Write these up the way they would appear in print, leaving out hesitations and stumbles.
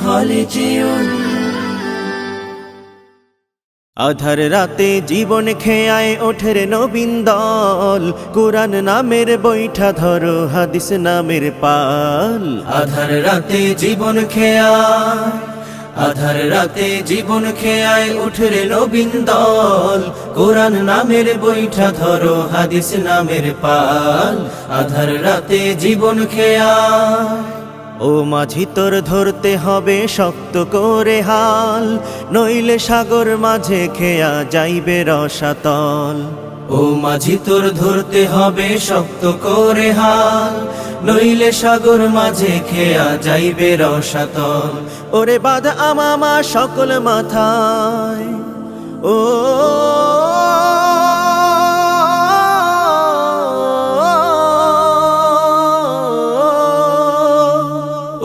খালিজিউন। আধার রাতে জীবন খেয়ায় ওঠের নবীন দল, কুরআন নামের বৈঠা ধরো, হাদিস নামের পাল। আধার রাতে জীবন খেয়ায়, আধার রাতে জীবন খেয়ায় ওঠের নবীন দল, কুরআন নামের বৈঠা ধরো, হাদিস নামের পাল। আধার রাতে জীবন খেয়ায়, ও মাঝি তোর ধরতে হবে শক্ত করে হাল, নইলে সাগর মাঝে খেয়া যাইবে রসাতল। ও মাঝি তোর ধরতে হবে শক্ত করে হাল, নইলে সাগর মাঝে খেয়া যাইবে রসাতল। ওরে বাঁধ আমামা সকল মাথায়, ও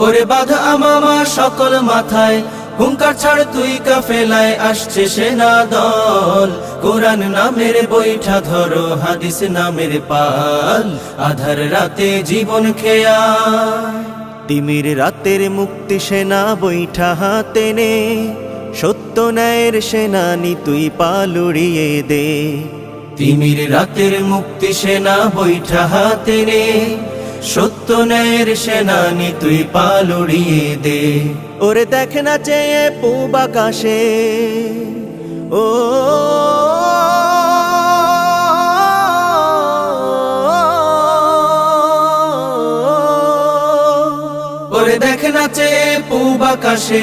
ওরে বাঁধা আমামা সকল মাথায়, হুঙ্কার ছাড় তুই কাফেলায়, আসছে সেনা দল। কুরআন নামের বৈঠা ধরো, হাদিস নামের পাল। আধার রাতে জীবন খেয়া, তিমির রাতের মুক্তি সেনা বৈঠা হাতে নে, সত্য ন্যায়ের সেনানি তুই পাল উড়িয়ে দে। তিমির রাতের মুক্তি সেনা বৈঠা হাতে নে, সত্য ন্যায়ের সেনানি তুই পাল উড়িয়ে দে। ওরে দেখ না চেয়ে পূব আকাশে, ও ওরে দেখ না চেয়ে পূব আকাশে,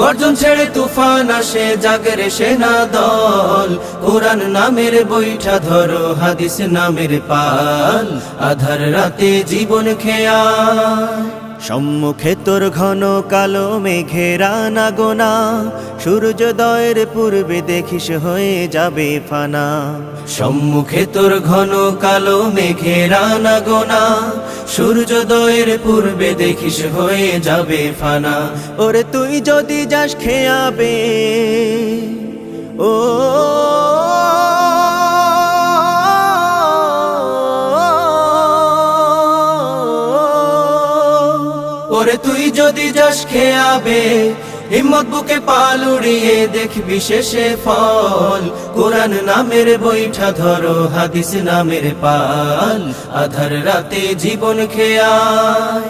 গর্জন ছেড়ে তুফান আসে, জাগরে সেনা দল। কুরআন নামের বৈঠা ধরো, হাদিস নামের পাল। আধার রাতে জীবন খেয়ায়, সম্মুখে তোর ঘন কালো মেঘের আনাগোনা, সূর্যোদয়ের পূর্বে দেখিস হয়ে যাবে ফানা। সম্মুখে তোর ঘন কালো মেঘের আনাগোনা, সূর্যোদয়ের পূর্বে দেখিস হয়ে যাবে ফানা। ওরে তুই যদি যাস খেয়াবে, ও ওরে তুই যদি যাস খেয়াবে, হিম্মত বুকে পাল উড়িয়ে দেখবি শেষে ফল। কুরআন নামের বৈঠা ধরো, হাদিস নামের পাল। আধার রাতে জীবন খেয়ায়,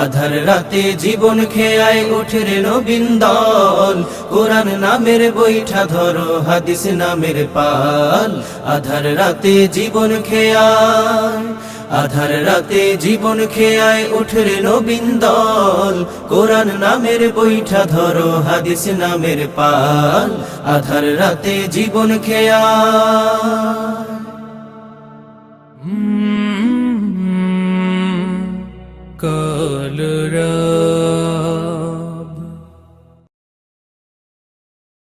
আধার রাতে জীবন খেয়ায় ওঠের নবীন দল। কুরআন নামের বৈঠা ধরো, হাদিস নামের পাল। আধার রাতে জীবন খেয়ায়, আধার রাতে জীবন খেয়ায় ওঠের নবীন দল। কুরআন নামের বৈঠা ধরো, হাদিস নামের পাল। আধার রাতে জীবন খেয়ায়। কাল